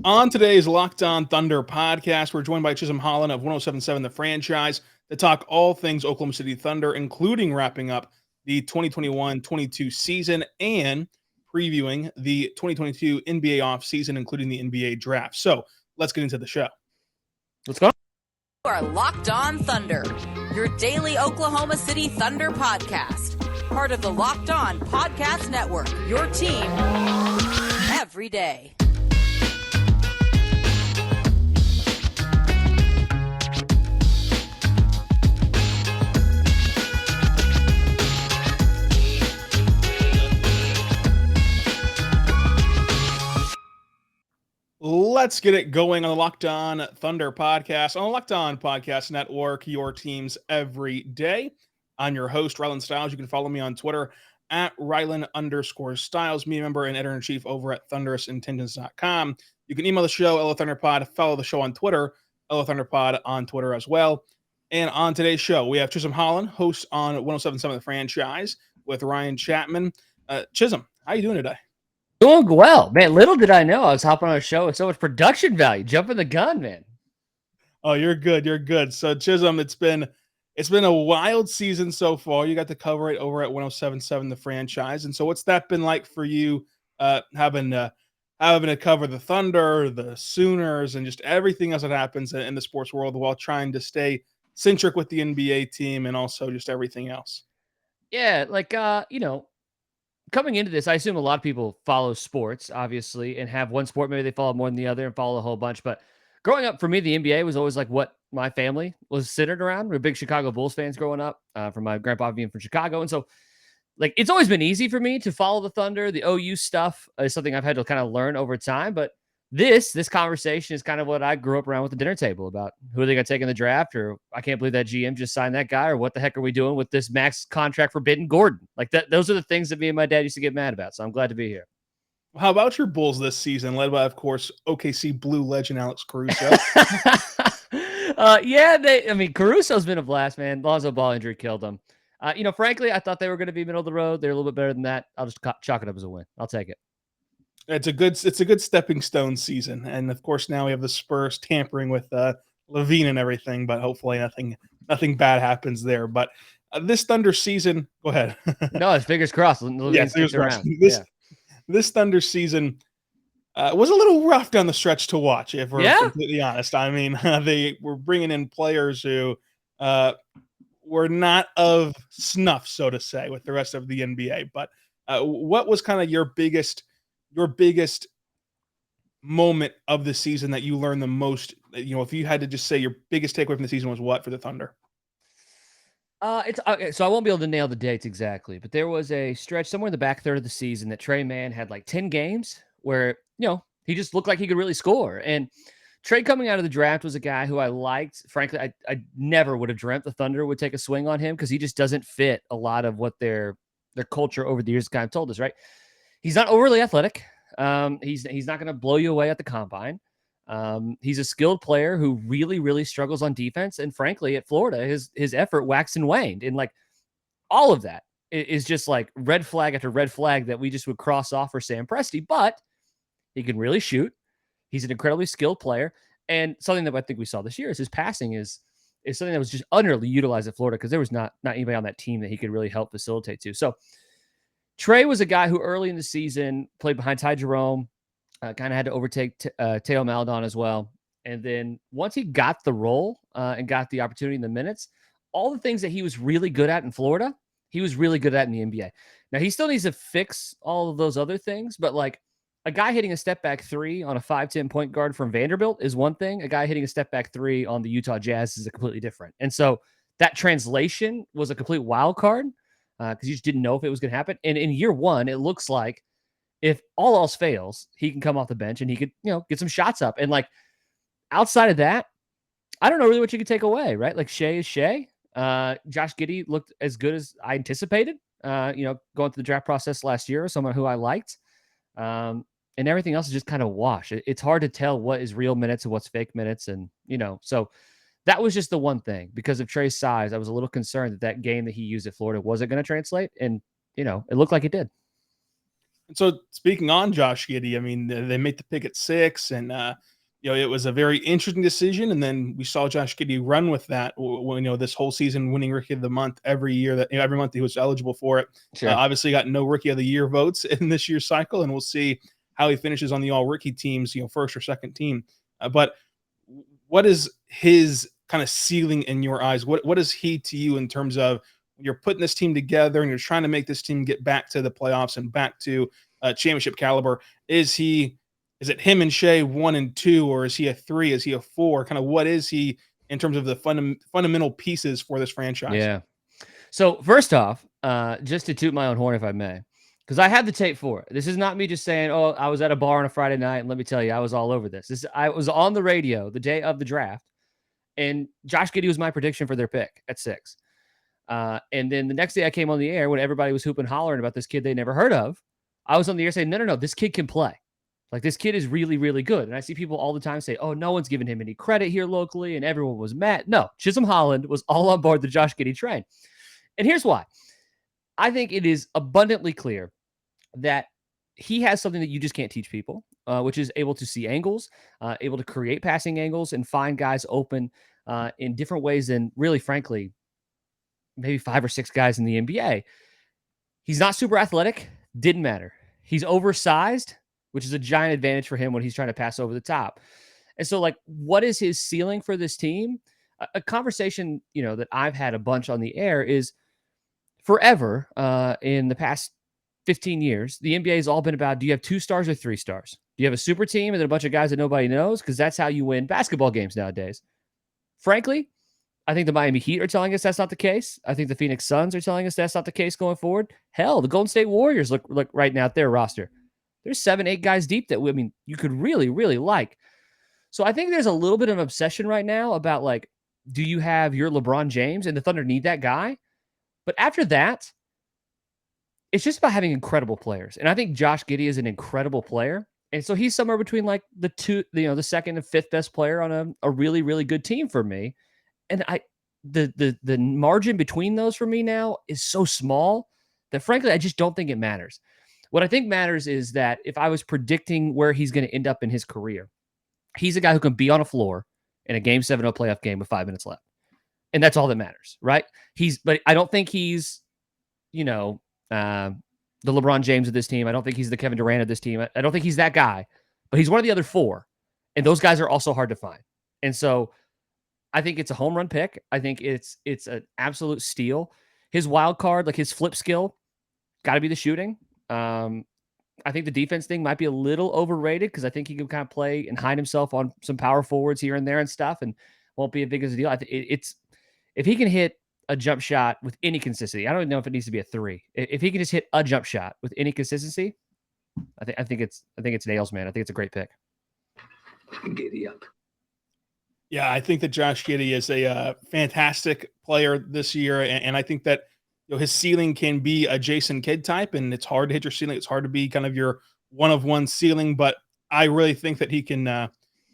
On today's Locked On Thunder podcast, we're joined by Chisholm Holland of 1077 The Franchise to talk all things Oklahoma City Thunder, including wrapping up the 2021-22 season and previewing the 2022 NBA offseason, including the NBA draft. So let's get into the show. Let's go. You are Locked On Thunder, your daily Oklahoma City Thunder podcast. Part of the Locked On Podcast Network, your team every day. Let's get it going on the Locked On Thunder podcast, on the Locked On Podcast Network, your teams every day. I'm your host, Rylan Stiles. You can follow me on Twitter at Rylan_Stiles, me member and editor-in-chief over at thunderousintentions.com. You can email the show, LOThunderPod, follow the show on Twitter, LOThunderPod on Twitter as well. And on today's show, we have Chisholm Holland, host on 1077 The Franchise with Ryan Chapman. Chisholm, how you doing today? Doing well, man. Little did I know I was hopping on a show with so much production value. Jumping the gun, man. Oh, you're good. You're good. So Chisholm, it's been a wild season so far. You got to cover it over at 1077 The Franchise. And so what's that been like for you, having to cover the Thunder, the Sooners, and just everything else that happens in the sports world while trying to stay centric with the NBA team and also just everything else? Yeah, coming into this, I assume a lot of people follow sports, obviously, and have one sport. Maybe they follow more than the other and follow a whole bunch. But growing up, for me, the NBA was always like what my family was centered around. We're big Chicago Bulls fans growing up, from my grandpa being from Chicago. And so, it's always been easy for me to follow the Thunder. The OU stuff is something I've had to kind of learn over time. But this conversation is kind of what I grew up around with the dinner table about who are they going to take in the draft, or I can't believe that GM just signed that guy, or what the heck are we doing with this max contract for Bitten Gordon? Like that, those are the things that me and my dad used to get mad about. So I'm glad to be here. How about your Bulls this season, led by, of course, OKC Blue legend Alex Caruso? Caruso's been a blast, man. Lonzo Ball injury killed him. Frankly, I thought they were going to be middle of the road. They're a little bit better than that. I'll just chalk it up as a win. I'll take it. It's a good stepping stone season, and of course now we have the Spurs tampering with Levine and everything, but hopefully nothing bad happens there. But this Thunder season, go ahead. No, it's fingers crossed. Yeah, fingers crossed. This Thunder season was a little rough down the stretch to watch, if we're completely honest. I mean, they were bringing in players who were not of snuff, so to say, with the rest of the NBA. But what was kind of your biggest moment of the season that you learned the most? If you had to just say your biggest takeaway from the season was what for the Thunder? It's okay, so I won't be able to nail the dates exactly, but there was a stretch somewhere in the back third of the season that Trey Mann had like 10 games where, he just looked like he could really score. And Trey coming out of the draft was a guy who I liked. Frankly, I never would have dreamt the Thunder would take a swing on him because he just doesn't fit a lot of what their culture over the years kind of told us, right? He's not overly athletic. He's not going to blow you away at the combine. He's a skilled player who really, really struggles on defense. And frankly, at Florida, his effort waxed and waned. And all of that is just like red flag after red flag that we just would cross off for Sam Presti. But he can really shoot. He's an incredibly skilled player. And something that I think we saw this year is his passing is something that was just underutilized at Florida because there was not anybody on that team that he could really help facilitate to. So Trey was a guy who early in the season played behind Ty Jerome, kind of had to overtake Teo Maledon as well. And then once he got the role and got the opportunity in the minutes, all the things that he was really good at in Florida, he was really good at in the NBA. Now, he still needs to fix all of those other things, but a guy hitting a step back three on a 5'10" point guard from Vanderbilt is one thing. A guy hitting a step back three on the Utah Jazz is a completely different. And so that translation was a complete wild card. Because you just didn't know if it was going to happen. And in year one, it looks like if all else fails, he can come off the bench and he could, get some shots up. And outside of that, I don't know really what you could take away, right? Shai is Shai. Josh Giddey looked as good as I anticipated, going through the draft process last year, someone who I liked. And everything else is just kind of wash. It's hard to tell what is real minutes and what's fake minutes. And, so that was just the one thing. Because of Trey's size, I was a little concerned that game that he used at Florida wasn't going to translate. And, it looked like it did. So speaking on Josh Giddey, I mean, they made the pick at 6, and it was a very interesting decision. And then we saw Josh Giddey run with that. This whole season, winning Rookie of the Month every year every month he was eligible for it. Sure. Obviously, got no Rookie of the Year votes in this year's cycle, and we'll see how he finishes on the All Rookie teams, first or second team. But what is his kind of ceiling in your eyes? What is he to you in terms of you're putting this team together and you're trying to make this team get back to the playoffs and back to championship caliber? Is it him and Shai 1 and 2, or is he a 3? Is he a 4? Kind of what is he in terms of the fundamental pieces for this franchise? Yeah. So first off, just to toot my own horn, if I may, because I have the tape for it. This is not me just saying, oh, I was at a bar on a Friday night, and let me tell you, I was all over this. I was on the radio the day of the draft, and Josh Giddey was my prediction for their pick at 6. And then the next day I came on the air when everybody was hooping, hollering about this kid they never heard of. I was on the air saying, no, this kid can play. Like, this kid is really, really good. And I see people all the time say, oh, no one's giving him any credit here locally, and everyone was mad. No, Chisholm Holland was all on board the Josh Giddey train. And here's why. I think it is abundantly clear that he has something that you just can't teach people, which is able to see angles, able to create passing angles and find guys open in different ways than, really, frankly, maybe 5 or 6 guys in the NBA. He's not super athletic. Didn't matter. He's oversized, which is a giant advantage for him when he's trying to pass over the top. And so, like, what is his ceiling for this team? A conversation, that I've had a bunch on the air is forever in the past 15 years, the NBA has all been about, do you have 2 stars or 3 stars? Do you have a super team and then a bunch of guys that nobody knows? Because that's how you win basketball games nowadays. Frankly, I think the Miami Heat are telling us that's not the case. I think the Phoenix Suns are telling us that's not the case going forward. Hell, the Golden State Warriors look right now at their roster. There's 7, 8 guys deep that, you could really, really like. So I think there's a little bit of obsession right now about, like, do you have your LeBron James? And the Thunder need that guy. But after that, it's just about having incredible players. And I think Josh Giddey is an incredible player. And so he's somewhere between, like, the second and 5th best player on a really, really good team for me. And the margin between those for me now is so small that, frankly, I just don't think it matters. What I think matters is that if I was predicting where he's going to end up in his career, he's a guy who can be on a floor in a Game 7 playoff game with 5 minutes left. And that's all that matters, right? But I don't think he's, the LeBron James of this team. I don't think he's the Kevin Durant of this team. I don't think he's that guy, but he's one of the other 4. And those guys are also hard to find. And so I think it's a home run pick. I think it's an absolute steal. His wild card, like his flip skill, got to be the shooting. I think the defense thing might be a little overrated because I think he can kind of play and hide himself on some power forwards here and there and stuff, and won't be as big as a deal. I think if he can hit a jump shot with any consistency, I don't even know if it needs to be a 3. If he can just hit a jump shot with any consistency, I think it's nails, man. I think it's a great pick. Giddy up. Yeah, I think that Josh Giddey is a fantastic player this year, and I think that his ceiling can be a Jason Kidd type, and it's hard to hit your ceiling. It's hard to be kind of your one-of-one ceiling, but I really think that he can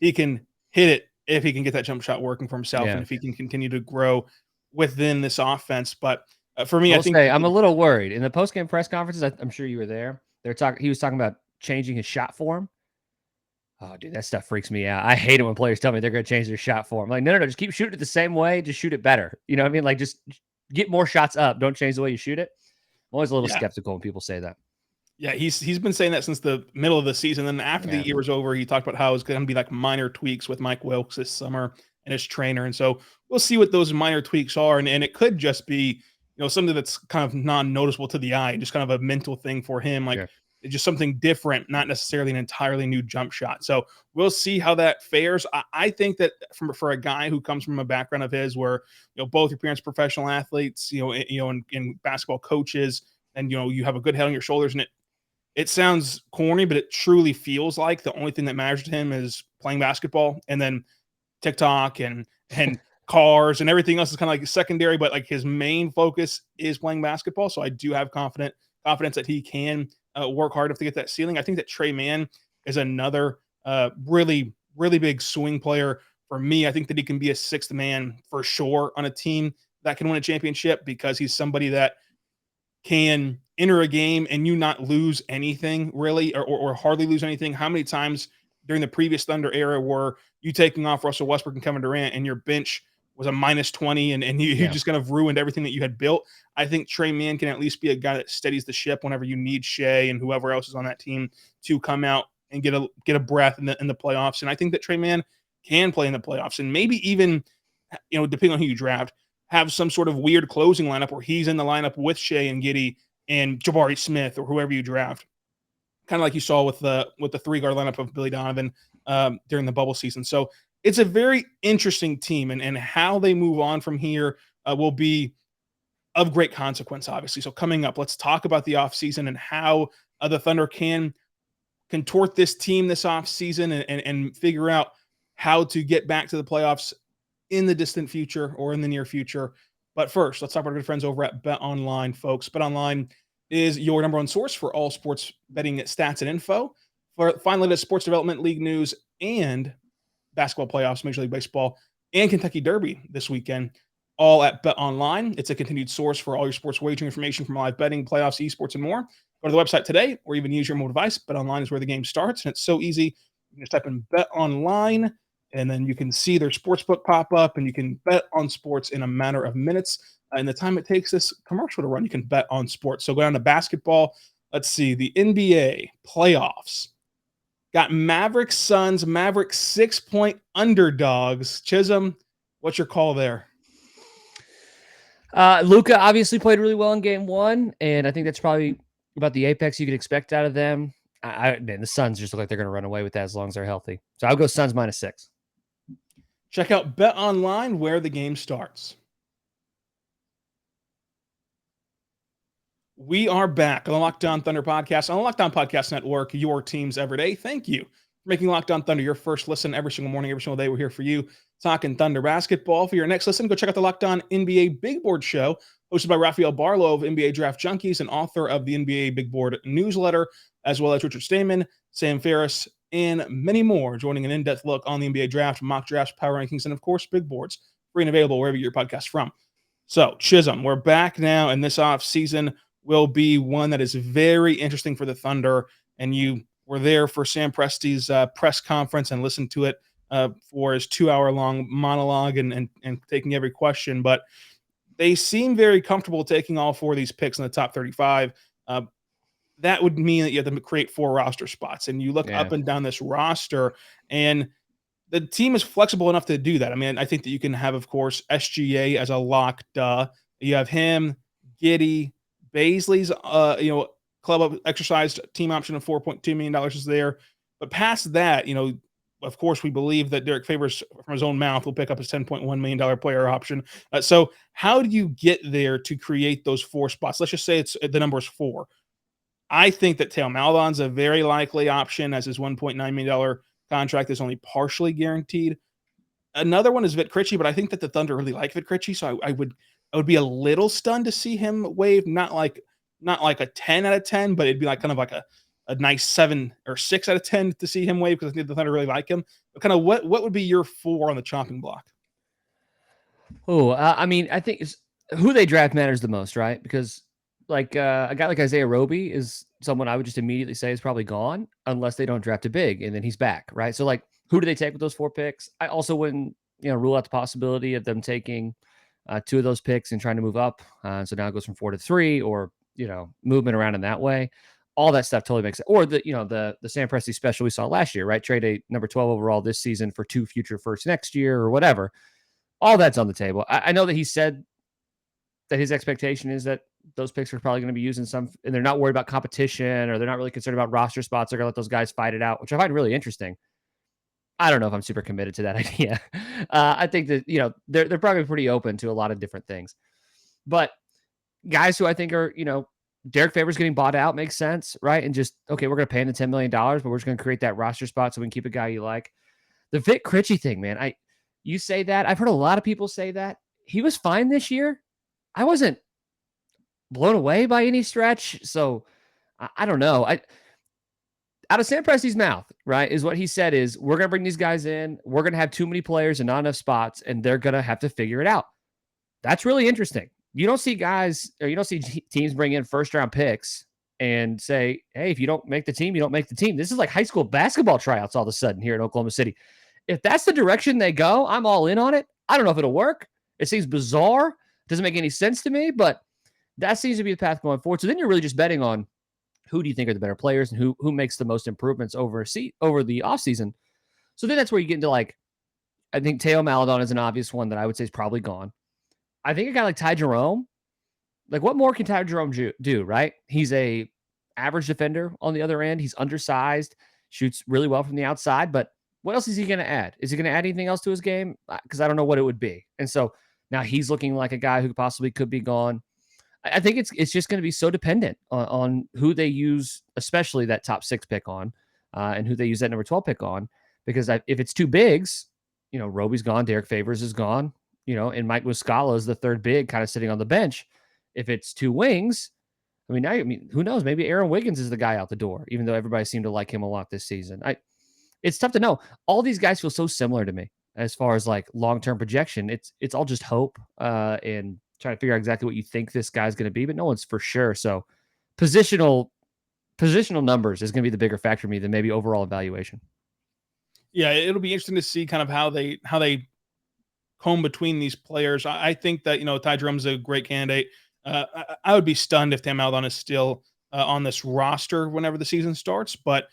hit it if he can get that jump shot working for himself, and if he can continue to grow within this offense. But for me, I think I'm a little worried. In the post-game press conferences, I'm sure you were there. He was talking about changing his shot form. Oh, dude, that stuff freaks me out. I hate it when players tell me they're going to change their shot form. I'm like, no, just keep shooting it the same way. Just shoot it better. You know what I mean? Like, just get more shots up. Don't change the way you shoot it. I'm always a little skeptical when people say that. Yeah, he's been saying that since the middle of the season. Then after the year was over, he talked about how it's going to be like minor tweaks with Mike Wilkes this summer and his trainer. And so we'll see what those minor tweaks are. And it could just be, something that's kind of non-noticeable to the eye, just kind of a mental thing for him. Like, just something different, not necessarily an entirely new jump shot. So we'll see how that fares. I think that for a guy who comes from a background of his where, both your parents are professional athletes, and basketball coaches, and, you have a good head on your shoulders, and it sounds corny, but it truly feels like the only thing that matters to him is playing basketball, and then TikTok and cars and everything else is kind of like secondary, but like his main focus is playing basketball. So I do have confidence that he can work hard to get that ceiling. I think that Tre Mann is another really, really big swing player for me. I think that he can be a 6th man for sure on a team that can win a championship because he's somebody that can enter a game and you not lose anything really, or hardly lose anything. How many times during the previous Thunder era were you taking off Russell Westbrook and Kevin Durant and your bench was a minus 20 and you just kind of ruined everything that you had built? I think Tre Mann can at least be a guy that steadies the ship whenever you need Shai and whoever else is on that team to come out and get a breath in the playoffs. And I think that Tre Mann can play in the playoffs and maybe even, depending on who you draft, have some sort of weird closing lineup where he's in the lineup with Shai and Giddey and Jabari Smith or whoever you draft, kind of like you saw with the 3-guard lineup of Billy Donovan during the bubble season. So it's a very interesting team, and how they move on from here will be of great consequence, obviously. So coming up, let's talk about the offseason and how the Thunder can contort this team this offseason and figure out how to get back to the playoffs in the distant future or in the near future. But first, let's talk about our good friends over at BetOnline, folks. BetOnline is your number one source for all sports betting stats and info. Finally, the sports development league news and basketball playoffs, Major League Baseball, and Kentucky Derby this weekend, all at BetOnline. It's a continued source for all your sports wagering information from live betting, playoffs, esports, and more. Go to the website today or even use your mobile device. BetOnline is where the game starts, and it's so easy. You can just type in BetOnline, and then you can see their sportsbook pop up, and you can bet on sports in a matter of minutes. In the time it takes this commercial to run, you can bet on sports. So go down to basketball. Let's see, the NBA playoffs. Got Mavericks, Suns, Mavericks 6-point underdogs. Chisholm, what's your call there? Luka obviously played really well in game one, and I think that's probably about the apex you could expect out of them. Man, the Suns just look like they're going to run away with that as long as they're healthy. So I'll go Suns -6. Check out BetOnline where the game starts. We are back on the Locked On Thunder podcast, on the Locked On Podcast Network, your teams every day. Thank you for making Locked On Thunder your first listen every single morning, every single day. We're here for you, talking Thunder basketball. For your next listen, go check out the Locked On NBA Big Board Show, hosted by Rafael Barlow of NBA Draft Junkies and author of the NBA Big Board newsletter, as well as Richard Stayman, Sam Ferris, and many more, joining an in-depth look on the NBA draft, mock drafts, power rankings, and of course, big boards, free and available wherever you get your podcast from. So, Chisholm, we're back now, and this offseason will be one that is very interesting for the Thunder. And you were there for Sam Presti's press conference and listened to it for his 2-hour-long monologue and taking every question. But they seem very comfortable taking all 4 of these picks in the top 35. That would mean that you have to create 4 roster spots. And you look up and down this roster, and the team is flexible enough to do that. I mean, I think that you can have, of course, SGA as a lock. You have him, Giddey, Baisley's, club exercised team option of $4.2 million is there. But past that, of course, we believe that Derek Favors, from his own mouth, will pick up his $10.1 million player option. So how do you get there to create those 4 spots? Let's just say the number is 4. I think that Theo Maledon's a very likely option, as his $1.9 million contract is only partially guaranteed. Another one is Vit Krejci, but I think that the Thunder really like Vit Krejci, so I would be a little stunned to see him waive, not like a 10 out of 10, but it'd be like kind of like a nice 7 or 6 out of 10 to see him waive, because I think the Thunder really like him. But kind of what would be your 4 on the chopping block? Oh, I mean, I think who they draft matters the most, right? Because a guy like Isaiah Roby is someone I would just immediately say is probably gone unless they don't draft a big, and then he's back, right? So who do they take with those 4 picks? I also wouldn't rule out the possibility of them taking 2 of those picks and trying to move up. So now it goes from 4 to 3, or movement around in that way. All that stuff totally makes sense. Or the Sam Presti special we saw last year, right? Trade a number 12 overall this season for 2 future firsts next year, or whatever. All that's on the table. I know that he said that his expectation is that those picks are probably going to be used in some, and they're not worried about competition, or they're not really concerned about roster spots. They're going to let those guys fight it out, which I find really interesting. I don't know if I'm super committed to that idea. I think that, they're probably pretty open to a lot of different things. But guys who I think are, Derek Favors getting bought out makes sense, right? And just, okay, we're going to pay him the $10 million, but we're just going to create that roster spot so we can keep a guy you like. The Vit Krejci thing, man, you say that. I've heard a lot of people say that. He was fine this year. I wasn't blown away by any stretch. So I don't know. Out of Sam Presti's mouth, right, is what he said is, we're going to bring these guys in. We're going to have too many players and not enough spots, and they're going to have to figure it out. That's really interesting. You don't see teams bring in first-round picks and say, hey, if you don't make the team, you don't make the team. This is like high school basketball tryouts all of a sudden here in Oklahoma City. If that's the direction they go, I'm all in on it. I don't know if it'll work. It seems bizarre. Doesn't make any sense to me, but that seems to be the path going forward. So then you're really just betting on who do you think are the better players and who makes the most improvements over the offseason. So then that's where you get into like, I think Teo Maledon is an obvious one that I would say is probably gone. I think a guy like Ty Jerome, like what more can Ty Jerome do, right? He's a average defender on the other end. He's undersized, shoots really well from the outside, but what else is he going to add? Is he going to add anything else to his game? Because I don't know what it would be. And so now he's looking like a guy who possibly could be gone. I think it's just going to be so dependent on who they use, especially that top 6 pick on, and who they use that number 12 pick on. Because if it's 2 bigs, Roby's gone, Derek Favors is gone, and Mike Muscala is the 3rd big kind of sitting on the bench. If it's 2 wings, who knows? Maybe Aaron Wiggins is the guy out the door, even though everybody seemed to like him a lot this season. It's tough to know. All these guys feel so similar to me as far as like long-term projection. It's all just hope and trying to figure out exactly what you think this guy's going to be, but no one's for sure. So positional numbers is going to be the bigger factor for me than maybe overall evaluation. Yeah, it'll be interesting to see kind of how they comb between these players. I think that, Ty Jerome's a great candidate. I would be stunned if Teo Maledon is still on this roster whenever the season starts, but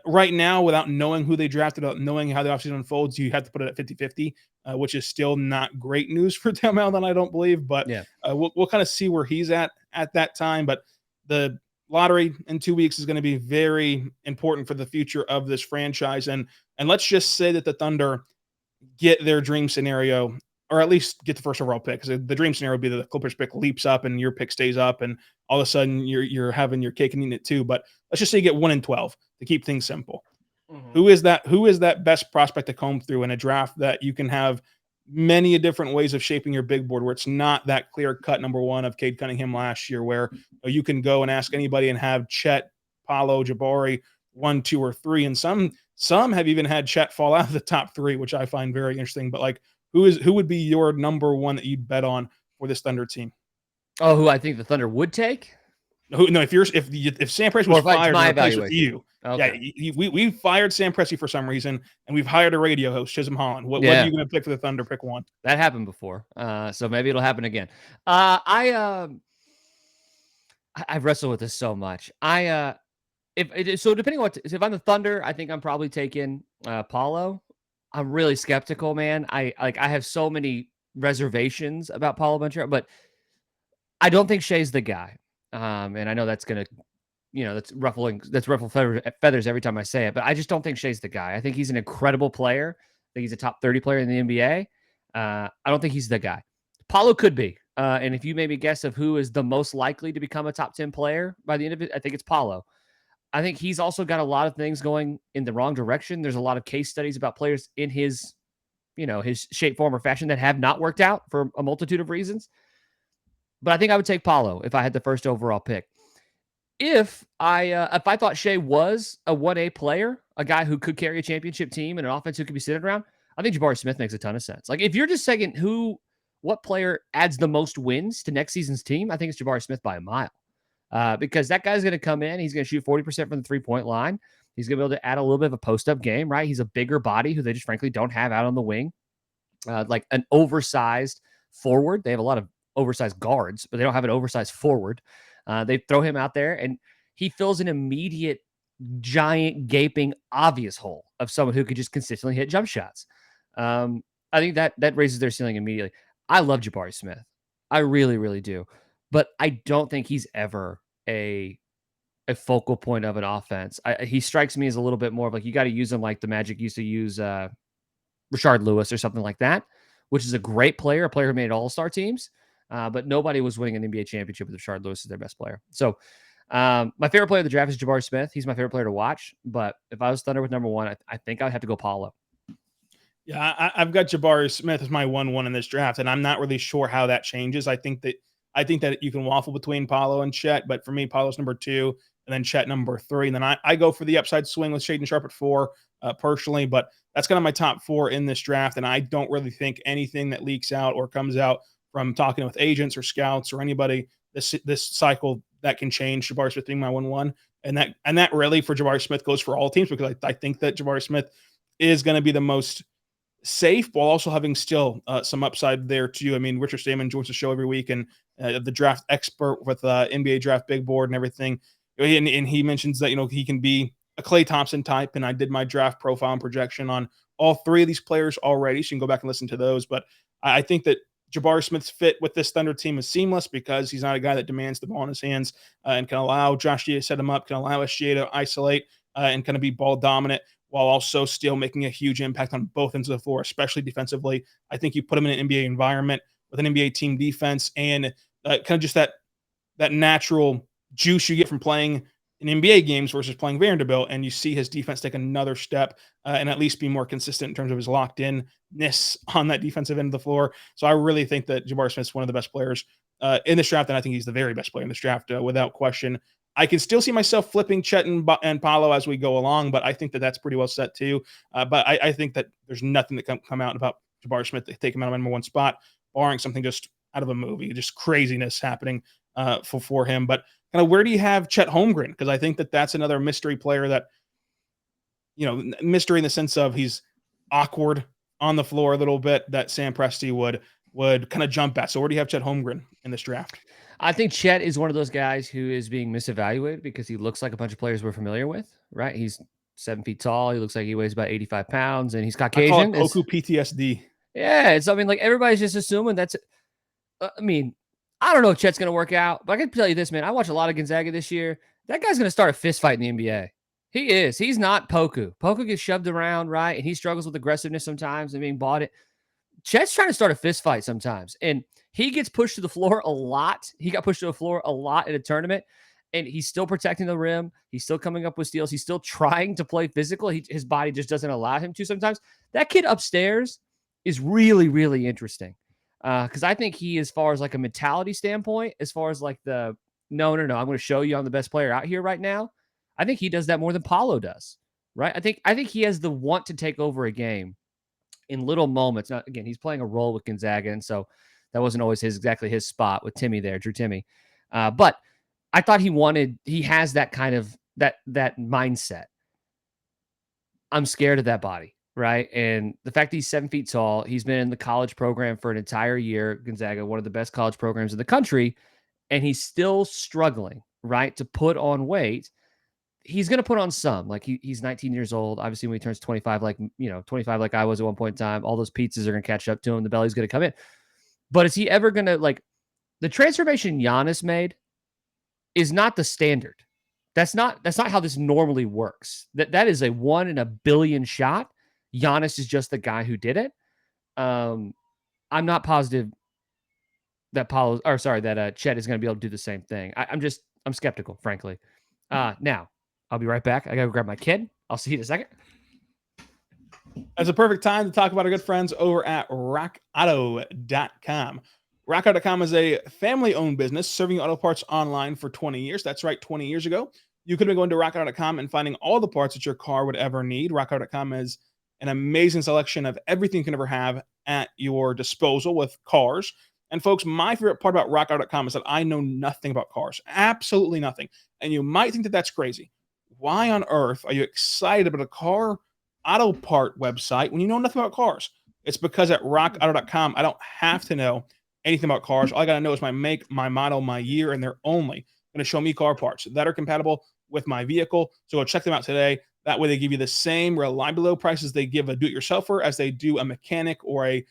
right now, without knowing who they drafted, without knowing how the offseason unfolds, you have to put it at 50-50, which is still not great news for Teo Maledon, I don't believe. But yeah. We'll kind of see where he's at that time. But the lottery in 2 weeks is going to be very important for the future of this franchise. And let's just say that the Thunder get their dream scenario, or at least get the first overall pick. Because the dream scenario would be that the Clippers pick leaps up and your pick stays up, and all of a sudden you're having your cake and eating it too. But let's just say you get 1 in 12 to keep things simple. Mm-hmm. Who is that best prospect to comb through in a draft that you can have many different ways of shaping your big board, where it's not that clear cut number 1 of Cade Cunningham last year, where you can go and ask anybody and have Chet, Paolo, Jabari 1, 2, or 3, and some have even had Chet fall out of the top 3, which I find very interesting. But like, who would be your number 1 that you'd bet on for this Thunder team? Oh, who I think the Thunder would take? No, if Sam Presti was fired, my evaluation with you. Okay. Yeah, we fired Sam Presti for some reason, and we've hired a radio host, Chisholm Holland. What are you going to pick for the Thunder? Pick 1. That happened before, so maybe it'll happen again. I've wrestled with this so much. If I'm the Thunder, I think I'm probably taking Paolo. I'm really skeptical, man. I have so many reservations about Paolo Banchero, but I don't think Shai's the guy. And I know that's going to, that's ruffle feathers every time I say it, but I just don't think Shai's the guy. I think he's an incredible player. I think he's a top 30 player in the NBA. I don't think he's the guy. Paolo could be. And if you maybe guess of who is the most likely to become a top 10 player by the end of it, I think it's Paolo. I think he's also got a lot of things going in the wrong direction. There's a lot of case studies about players in his shape, form, or fashion that have not worked out for a multitude of reasons. But I think I would take Paolo if I had the first overall pick. If I thought Shai was a 1A player, a guy who could carry a championship team and an offense who could be sitting around, I think Jabari Smith makes a ton of sense. Like, if you're just saying what player adds the most wins to next season's team, I think it's Jabari Smith by a mile. Because that guy's going to come in, he's going to shoot 40% from the 3-point line. He's going to be able to add a little bit of a post-up game, right? He's a bigger body who they just frankly don't have out on the wing. Like an oversized forward. They have a lot of oversized guards, but they don't have an oversized forward. They throw him out there, and he fills an immediate, giant, gaping, obvious hole of someone who could just consistently hit jump shots. I think that raises their ceiling immediately. I love Jabari Smith. I really, really do. But I don't think he's ever a focal point of an offense. He strikes me as a little bit more of like, you got to use him like the Magic used to use Rashard Lewis or something like that, which is a great player, a player who made all-star teams. But nobody was winning an NBA championship with Rashard Lewis as their best player. So my favorite player of the draft is Jabari Smith. He's my favorite player to watch. But if I was Thunder with number 1, I think I'd have to go Paolo. Yeah, I've got Jabari Smith as my 1-1 in this draft, and I'm not really sure how that changes. I think that you can waffle between Paolo and Chet, but for me, Paolo's number 2, and then Chet number 3. And then I go for the upside swing with Shaedon Sharpe at 4 personally, but that's kind of my top 4 in this draft. And I don't really think anything that leaks out or comes out from talking with agents or scouts or anybody this cycle that can change Jabari Smith being my 1-1. And that really for Jabari Smith goes for all teams, because I think that Jabari Smith is going to be the most safe while also having still some upside there too. I mean, Richard Stayman joins the show every week, and the draft expert with NBA draft big board and everything. And he mentions that, he can be a Klay Thompson type. And I did my draft profile and projection on all three of these players already. So you can go back and listen to those. But I think that Jabari Smith's fit with this Thunder team is seamless, because he's not a guy that demands the ball in his hands and can allow Josh Giddey to set him up, can allow SGA to isolate and kind of be ball dominant, while also still making a huge impact on both ends of the floor, especially defensively. I think you put him in an NBA environment with an NBA team defense and kind of just that natural juice you get from playing in NBA games versus playing Vanderbilt, and you see his defense take another step and at least be more consistent in terms of his locked-in-ness on that defensive end of the floor. So I really think that Jabari Smith's one of the best players in this draft, and I think he's the very best player in this draft without question. I can still see myself flipping Chet and Paolo as we go along, but I think that that's pretty well set too. But I think that there's nothing that can come out about Jabari Smith to take him out of my number one spot, barring something just out of a movie, just craziness happening for him. But kind of where do you have Chet Holmgren? Because I think that that's another mystery player that, mystery in the sense of he's awkward on the floor a little bit, that Sam Presti would kind of jump at. So where do you have Chet Holmgren in this draft? I think Chet is one of those guys who is being misevaluated because he looks like a bunch of players we're familiar with, right? He's 7 feet tall. He looks like he weighs about 85 pounds, and he's Caucasian. I call it Poku PTSD. Yeah, everybody's just assuming that's I don't know if Chet's going to work out, but I can tell you this, man. I watch a lot of Gonzaga this year. That guy's going to start a fist fight in the NBA. He is. He's not Poku. Poku gets shoved around, right? And he struggles with aggressiveness sometimes and being bought it. Chet's trying to start a fist fight sometimes. And he gets pushed to the floor a lot. He got pushed to the floor a lot in a tournament, and he's still protecting the rim. He's still coming up with steals. He's still trying to play physical. His body just doesn't allow him to sometimes. That kid upstairs is really, really interesting. Because I think he, as far as like a mentality standpoint, as far as like I'm going to show you I'm the best player out here right now. I think he does that more than Paolo does, right? I think he has the want to take over a game in little moments. Now, again, he's playing a role with Gonzaga, and so that wasn't always exactly his spot with Timmy there, Drew Timmy. But I thought he has that kind of that mindset. I'm scared of that body. Right. And the fact that he's 7 feet tall, he's been in the college program for an entire year. Gonzaga, one of the best college programs in the country. And he's still struggling, right, to put on weight. He's going to put on some. Like he's 19 years old. Obviously, when he turns 25, 25 like I was at one point in time, all those pizzas are going to catch up to him. The belly's going to come in. But is he ever going to, the transformation Giannis made is not the standard. That's not how this normally works. That is a 1 in a billion shot. Giannis is just the guy who did it. I'm not positive that Chet is going to be able to do the same thing. I'm skeptical, frankly. Now, I'll be right back. I got to grab my kid. I'll see you in a second. That's a perfect time to talk about our good friends over at RockAuto.com. RockAuto.com is a family-owned business serving auto parts online for 20 years. That's right, 20 years ago. You could have been going to RockAuto.com and finding all the parts that your car would ever need. RockAuto.com is an amazing selection of everything you can ever have at your disposal with cars. And folks, my favorite part about RockAuto.com is that I know nothing about cars, absolutely nothing. And you might think that that's crazy. Why on earth are you excited about a car auto part website when you know nothing about cars? It's because at RockAuto.com, I don't have to know anything about cars. All I got to know is my make, my model, my year, and they're only going to show me car parts that are compatible with my vehicle. So go check them out today. That way they give you the same reliably low prices they give a do-it-yourselfer as they do a mechanic or a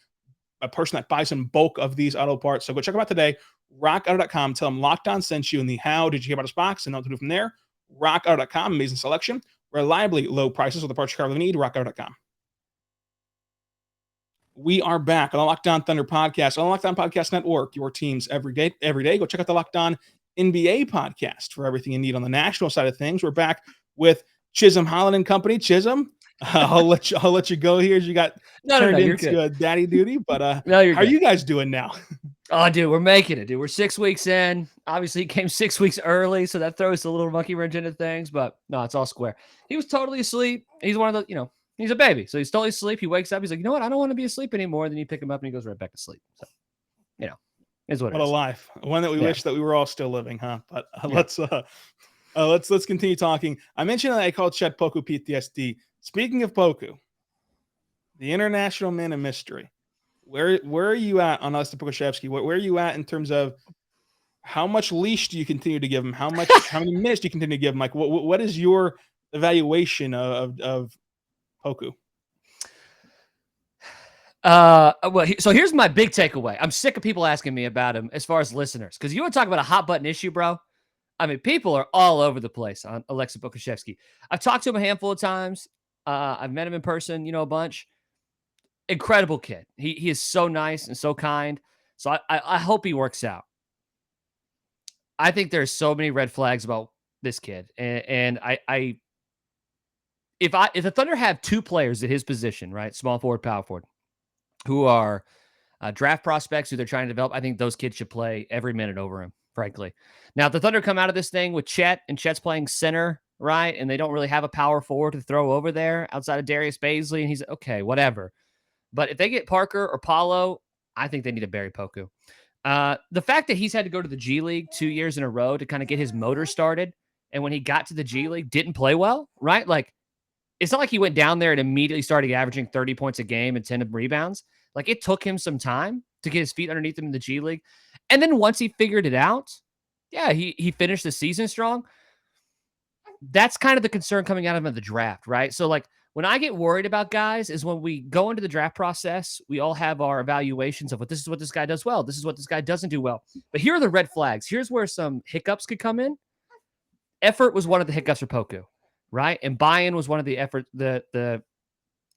person that buys in bulk of these auto parts. So go check them out today. RockAuto.com. Tell them Locked On sent you in the how did you hear about this box and know what to do from there. RockAuto.com. Amazing selection. Reliably low prices with the parts your car really need. RockAuto.com. We are back on the Locked On Thunder podcast on the Locked On Podcast Network. Your teams every day. Go check out the Locked On NBA podcast for everything you need on the national side of things. We're back with Chisholm Holland and company. Chisholm, I'll let you go here as you got turned into daddy duty. But how are you guys doing now? Oh, dude, we're making it, dude. We're 6 weeks in. Obviously, he came 6 weeks early, so that throws a little monkey wrench into things. But no, it's all square. He was totally asleep. He's one of the, he's a baby, so he's totally asleep. He wakes up. He's like, you know what? I don't want to be asleep anymore. Then you pick him up and he goes right back to sleep. So, Is what What it a is. life. One that we Yeah. wish that we were all still living, huh? But Yeah. let's continue talking. I mentioned that I called Chet Poku PTSD. Speaking of Poku, the international man of mystery, where are you at on Aleksej Pokusevski? Where are you at in terms of how much leash do you continue to give him? How many minutes do you continue to give him? Like, what is your evaluation of Poku? So here's my big takeaway. I'm sick of people asking me about him as far as listeners, because you want to talk about a hot button issue, bro. I mean, people are all over the place on Aleksej Pokusevski. I've talked to him a handful of times. I've met him in person, a bunch. Incredible kid. He is so nice and so kind. So I hope he works out. I think there's so many red flags about this kid, and if the Thunder have two players at his position, right, small forward, power forward, who are draft prospects who they're trying to develop, I think those kids should play every minute over him, frankly. Now, if the Thunder come out of this thing with Chet, and Chet's playing center, right, and they don't really have a power forward to throw over there outside of Darius Bazley, and he's okay, whatever. But if they get Parker or Paulo, I think they need to bury Poku. The fact that he's had to go to the G League 2 years in a row to kind of get his motor started, and when he got to the G League, didn't play well, right? Like, it's not like he went down there and immediately started averaging 30 points a game and 10 rebounds. Like, it took him some time to get his feet underneath him in the G League. And then once he figured it out, yeah, he finished the season strong. That's kind of the concern coming out of him at the draft, right? So, like, when I get worried about guys is when we go into the draft process, we all have our evaluations of this is what this guy does well. This is what this guy doesn't do well. But here are the red flags. Here's where some hiccups could come in. Effort was one of the hiccups for Poku, right? And buy-in was one of the the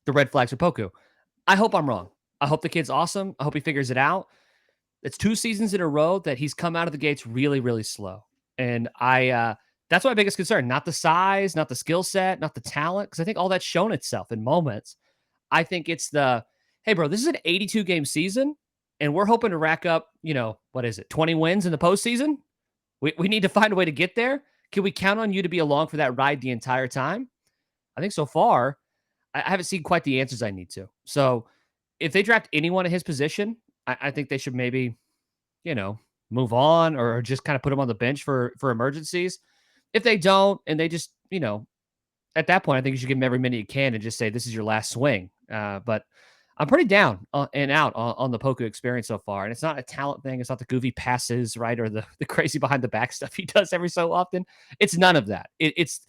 red flags for Poku. I hope I'm wrong. I hope the kid's awesome. I hope he figures it out. It's 2 seasons in a row that he's come out of the gates really, really slow. And that's my biggest concern. Not the size, not the skill set, not the talent, because I think all that's shown itself in moments. I think it's hey, bro, this is an 82-game season, and we're hoping to rack up, 20 wins in the postseason? We need to find a way to get there. Can we count on you to be along for that ride the entire time? I think so far, I haven't seen quite the answers I need to. So if they draft anyone in his position, I think they should maybe, move on or just kind of put him on the bench for emergencies. If they don't, and they just, at that point, I think you should give him every minute you can and just say, this is your last swing. But I'm pretty down and out on the Poku experience so far. And it's not a talent thing. It's not the goofy passes, right? Or the crazy behind the back stuff he does every so often. It's none of that. It's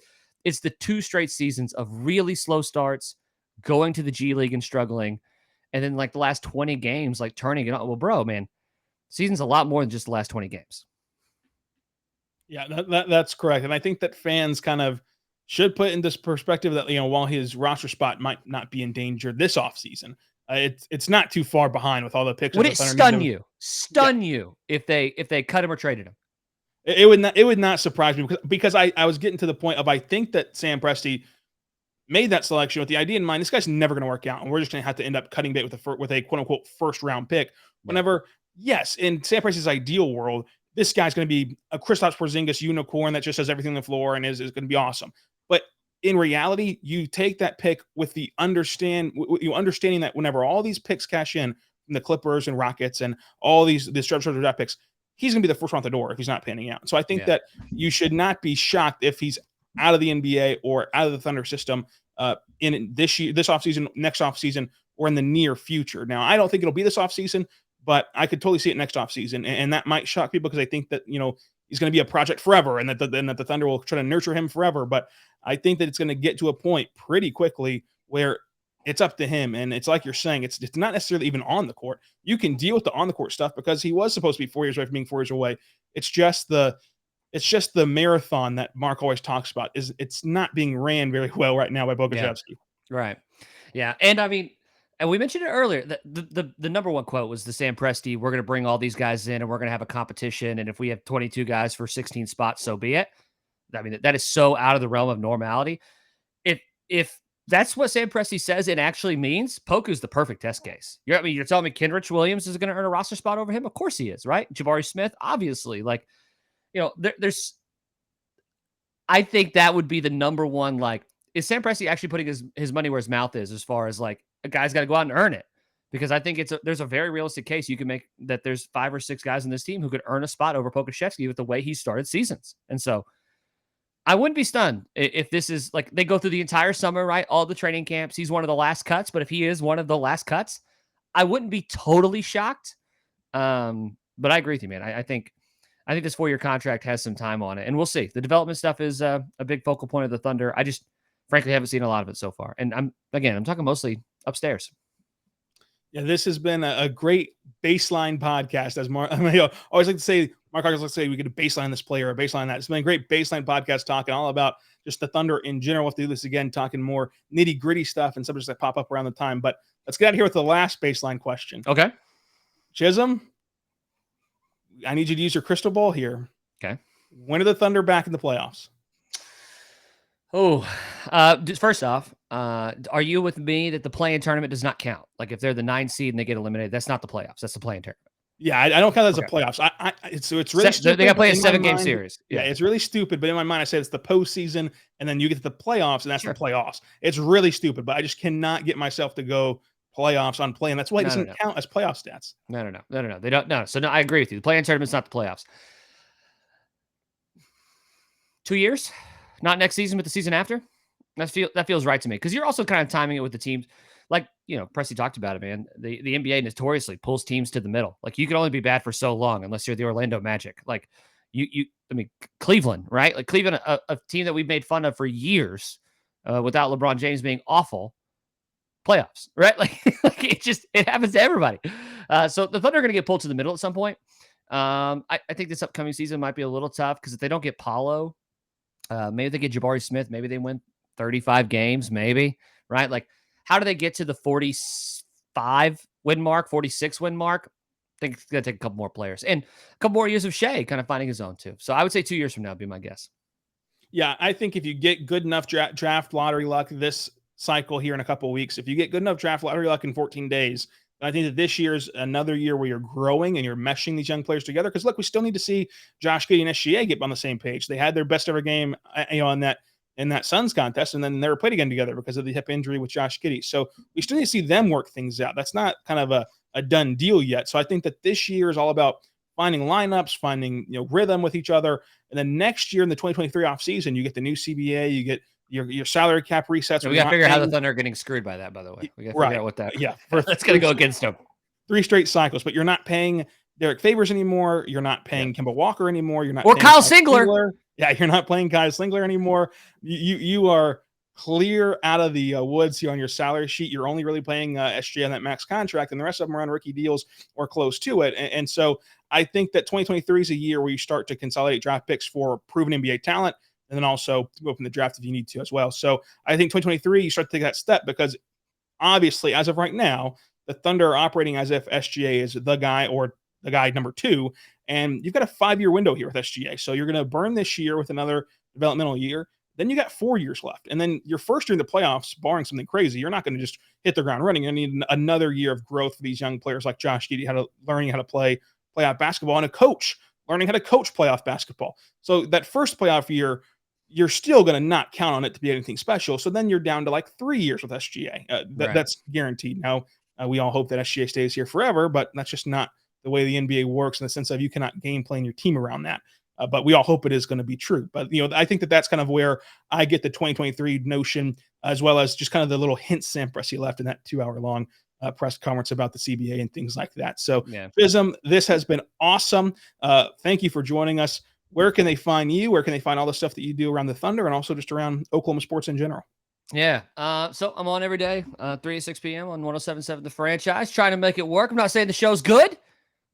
the 2 straight seasons of really slow starts, going to the G League and struggling. And then like the last 20 games, like turning it on. Well, bro, man, season's a lot more than just the last 20 games. Yeah, that's correct. And I think that fans kind of should put in this perspective that, while his roster spot might not be in danger this offseason, it's not too far behind with all the picks. Would it stun you? Stun you if they cut him or traded him? It would not surprise me because I was getting to the point of I think that Sam Presti made that selection with the idea in mind. This guy's never going to work out, and we're just going to have to end up cutting bait with a quote unquote first round pick. Whenever, yes, in Sam Presti's ideal world, this guy's going to be a Kristaps Porzingis unicorn that just does everything on the floor and is going to be awesome. But in reality, you take that pick with the understanding that whenever all these picks cash in from the Clippers and Rockets and all these draft picks, he's going to be the first one out the door if he's not panning out. So I think that you should not be shocked if he's out of the NBA or out of the Thunder system in this offseason, next offseason, or in the near future. Now, I don't think it'll be this offseason, but I could totally see it next offseason. And that might shock people because I think that, he's going to be a project forever and that the Thunder will try to nurture him forever. But I think that it's going to get to a point pretty quickly where it's up to him. And it's like you're saying, it's not necessarily even on the court. You can deal with the on the court stuff because he was supposed to be 4 years away from being 4 years away. It's just the marathon that Mark always talks about. It's not being ran very well right now by Pokusevski. Yeah. Right. Yeah. And I mean, and we mentioned it earlier, the number one quote was the Sam Presti, we're going to bring all these guys in and we're going to have a competition. And if we have 22 guys for 16 spots, so be it. I mean, that is so out of the realm of normality. If that's what Sam Presti says it actually means, Poku's the perfect test case. You're telling me Kenrich Williams is going to earn a roster spot over him? Of course he is, right? Jabari Smith, obviously. Like, there's I think that would be the number one, is Sam Presti actually putting his money where his mouth is as far as, a guy's got to go out and earn it? because I think there's a very realistic case you can make that there's 5 or 6 guys in this team who could earn a spot over Pokusevski with the way he started seasons. And so I wouldn't be stunned if this is like they go through the entire summer, right? All the training camps. He's one of the last cuts, but if he is one of the last cuts, I wouldn't be totally shocked. But I agree with you, man. I think this 4-year contract has some time on it, and we'll see. The development stuff is a big focal point of the Thunder. I just frankly haven't seen a lot of it so far. And I'm talking mostly upstairs. Yeah, this has been a great baseline podcast. As Mark, always like to say, Mark always like to say we get a baseline this player, a baseline that. It's been a great baseline podcast talking all about just the Thunder in general. We'll have to do this again, talking more nitty gritty stuff and subjects that pop up around the time. But let's get out of here with the last baseline question. Okay. Chisholm, I need you to use your crystal ball here. Okay. When are the Thunder back in the playoffs? Oh, first off, are you with me that the play-in tournament does not count? Like if they're the 9 seed and they get eliminated, that's not the playoffs. That's the play-in tournament. Yeah, I don't count that as a playoffs. It's really stupid. They got to play a 7-game series. Yeah, it's really stupid. But in my mind, I say it's the postseason, and then you get to the playoffs, and that's the playoffs. It's really stupid, but I just cannot get myself to go playoffs on play, and that's why it doesn't count as playoff stats. No. They don't. No. So no, I agree with you. The play-in tournament's not the playoffs. 2 years. Not next season, but the season after. That feels right to me because you're also kind of timing it with the teams. Like, Presti talked about it, man. The NBA notoriously pulls teams to the middle. Like, you can only be bad for so long unless you're the Orlando Magic. Like, Cleveland, right? Like, Cleveland, a team that we've made fun of for years without LeBron James being awful. Playoffs, right? Like it happens to everybody. So the Thunder are going to get pulled to the middle at some point. I think this upcoming season might be a little tough because if they don't get Paolo, maybe they get Jabari Smith. Maybe they win 35 games, maybe, right? Like, how do they get to the 45 win mark, 46 win mark? I think it's going to take a couple more players and a couple more years of Shai kind of finding his own too. So I would say 2 years from now would be my guess. Yeah, I think if you get good enough draft lottery luck this cycle here in a couple of weeks, if you get good enough draft lottery luck in 14 days, I think that this year's another year where you're growing and you're meshing these young players together. Because look, we still need to see Josh Giddey and SGA get on the same page. They had their best ever game, in that Suns contest, and then they never played again together because of the hip injury with Josh Giddey. So we still need to see them work things out. That's not kind of a done deal yet. So I think that this year is all about finding lineups, finding rhythm with each other, and then next year in the 2023 offseason, you get the new CBA, you get your salary cap resets. So we got to figure out how the Thunder are getting screwed by that, by the way. We got to figure out what that. Yeah, that's going to go against them. 3 straight cycles, but you're not paying Derek Favors anymore. You're not paying Kemba Walker anymore. You're not or Kyle Singler. Yeah, you're not playing Kyle Singler anymore. You are clear out of the woods here on your salary sheet. You're only really paying SGA on that max contract, and the rest of them are on rookie deals or close to it. And so I think that 2023 is a year where you start to consolidate draft picks for proven NBA talent, and then also open the draft if you need to as well. So I think 2023, you start to take that step because obviously, as of right now, the Thunder are operating as if SGA is the guy or the guy number 2, and you've got a 5-year window here with SGA. So you're going to burn this year with another developmental year. Then you got 4 years left. And then your first year in the playoffs, barring something crazy, you're not going to just hit the ground running. You're going to need another year of growth for these young players like Josh Giddey, learning how to play playoff basketball, and a coach learning how to coach playoff basketball. So that first playoff year, you're still going to not count on it to be anything special. So then you're down to like 3 years with SGA. Right. That's guaranteed. Now, we all hope that SGA stays here forever, but that's just not the way the NBA works in the sense of you cannot game plan your team around that. But we all hope it is going to be true. But, I think that that's kind of where I get the 2023 notion, as well as just kind of the little hint Press he left in that 2-hour-long press conference about the CBA and things like that. So, yeah. Chisholm, this has been awesome. Thank you for joining us. Where can they find you? Where can they find all the stuff that you do around the Thunder and also just around Oklahoma sports in general? Yeah. So I'm on every day, 3 to 6 p.m. on 107.7 The Franchise, trying to make it work. I'm not saying the show's good,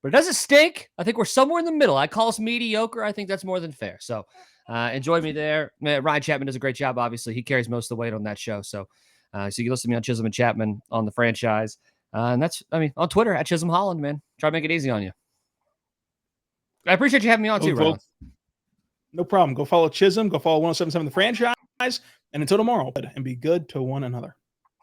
but it doesn't stink. I think we're somewhere in the middle. I call us mediocre. I think that's more than fair. So enjoy me there. Ryan Chapman does a great job. Obviously, he carries most of the weight on that show. So you can listen to me on Chisholm and Chapman on The Franchise. And that's, on Twitter at Chisholm Holland, man. Try to make it easy on you. I appreciate you having me on too, Ron. No problem. Go follow Chisholm. Go follow 107.7 The Franchise. And until tomorrow, and be good to one another.